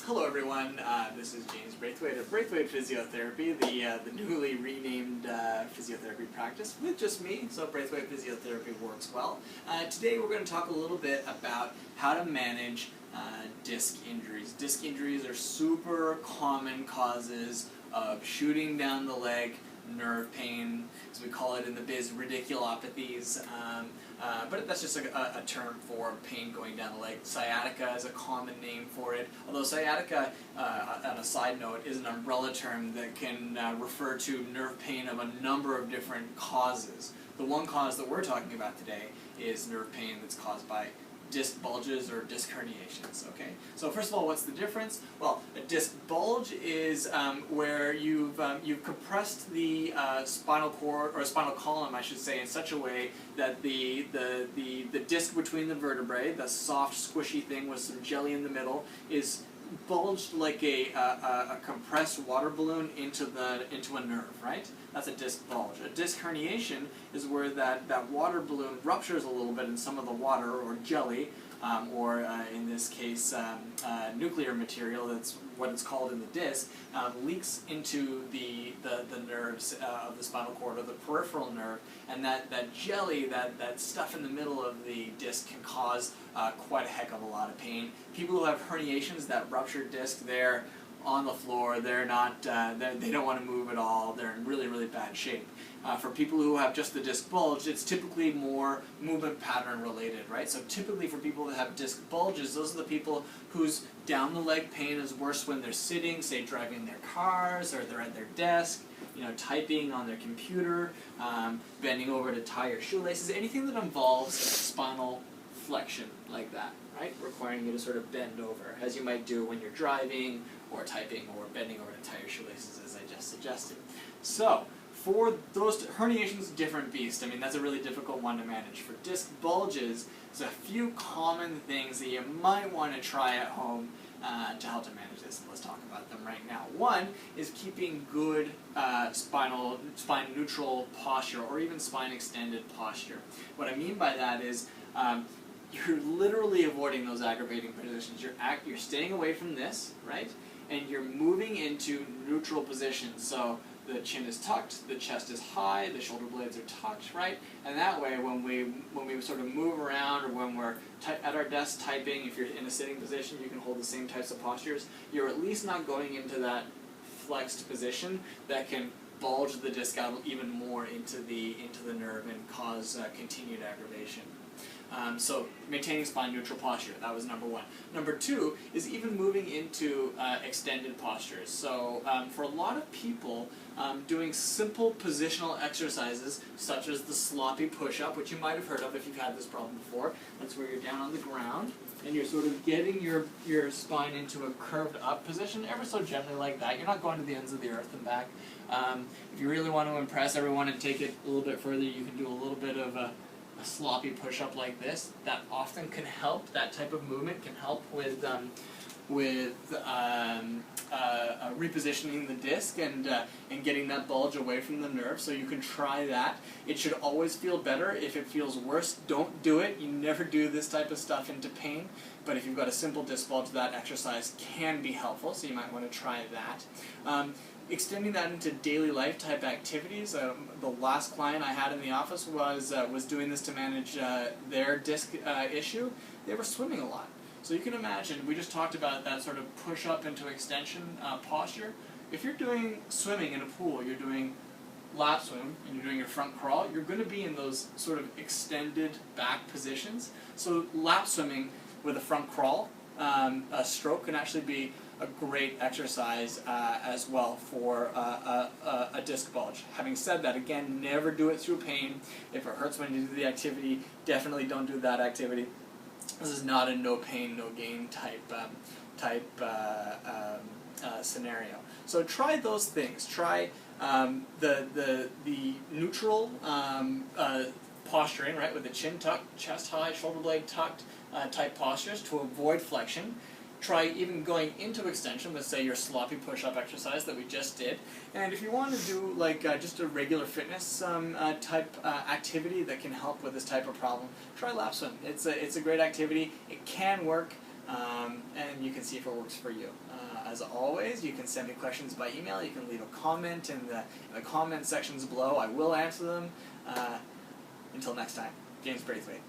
Hello everyone, this is James Braithwaite of Braithwaite Physiotherapy, the newly renamed physiotherapy practice with just me, so Braithwaite Physiotherapy works well. Today we're going to talk a little bit about how to manage disc injuries. Disc injuries are super common causes of shooting down the leg, nerve pain, as we call it in the biz, radiculopathies, but that's just a term for pain going down the leg. Sciatica is a common name for it, although sciatica, on a side note, is an umbrella term that can refer to nerve pain of a number of different causes. The one cause that we're talking about today is nerve pain that's caused by disc bulges or disc herniations, okay? So first of all, what's the difference? Well, a disc bulge is where you've compressed the spinal cord, or spinal column, I should say, in such a way that the disc between the vertebrae, the soft, squishy thing with some jelly in the middle, is bulged like a compressed water balloon into a nerve, right? That's a disc bulge. A disc herniation is where that water balloon ruptures a little bit in some of the water or jelly, or in this case nuclear material, that's what it's called in the disc, leaks into the nerves of the spinal cord or the peripheral nerve, and that jelly, that stuff in the middle of the disc can cause quite a heck of a lot of pain. People who have herniations, that ruptured disc, they're on the floor, they're not, they don't want to move at all, they're in really, really bad shape. For people who have just the disc bulge, it's typically more movement pattern related, right? So typically for people that have disc bulges, those are the people whose down the leg pain is worse when they're sitting, say driving their cars, or they're at their desk, typing on their computer, bending over to tie your shoelaces, anything that involves spinal flexion like that, right? Requiring you to sort of bend over, as you might do when you're driving, or typing, or bending over to tie your shoelaces, as I just suggested. So, for those herniations, different beast. I mean, that's a really difficult one to manage. For disc bulges, there's a few common things that you might want to try at home to help to manage this, and let's talk about them right now. One is keeping good spine neutral posture, or even spine extended posture. What I mean by that is you're literally avoiding those aggravating positions. You're staying away from this, right? And you're moving into neutral positions. So the chin is tucked, the chest is high, the shoulder blades are tucked, right? And that way, when we sort of move around, or when we're at our desk typing, if you're in a sitting position, you can hold the same types of postures. You're at least not going into that flexed position that can bulge the disc out even more into the nerve and cause continued aggravation. So maintaining spine neutral posture, that was number one. Number two is even moving into extended postures. So for a lot of people, doing simple positional exercises such as the sloppy push-up, which you might have heard of if you've had this problem before. That's where you're down on the ground and you're sort of getting your spine into a curved up position, ever so gently like that. You're not going to the ends of the earth and back. If you really want to impress everyone and take it a little bit further, you can do a little bit of a sloppy push-up like this. That often can help. That type of movement can help with repositioning the disc and getting that bulge away from the nerve. So you can try that. It should always feel better. If it feels worse, don't do it. You never do this type of stuff into pain. But if you've got a simple disc bulge, that exercise can be helpful. So you might want to try that. Extending that into daily life type activities. The last client I had in the office was doing this to manage their disc issue. They were swimming a lot. So you can imagine, we just talked about that sort of push up into extension posture. If you're doing swimming in a pool, you're doing lap swim, and you're doing your front crawl, you're going to be in those sort of extended back positions. So lap swimming with a front crawl, a stroke can actually be a great exercise as well for a disc bulge. Having said that, again, never do it through pain. If it hurts when you do the activity, definitely don't do that activity. This is not a no pain, no gain type scenario. So try those things. Try the neutral posturing, right, with the chin tucked, chest high, shoulder blade tucked type postures to avoid flexion. Try even going into extension with, say, your sloppy push-up exercise that we just did. And if you want to do like just a regular fitness type activity that can help with this type of problem, try lap swim. It's a great activity. It can work. and you can see if it works for you. As always, you can send me questions by email. You can leave a comment in the comment sections below. I will answer them. Until next time, James Braithwaite.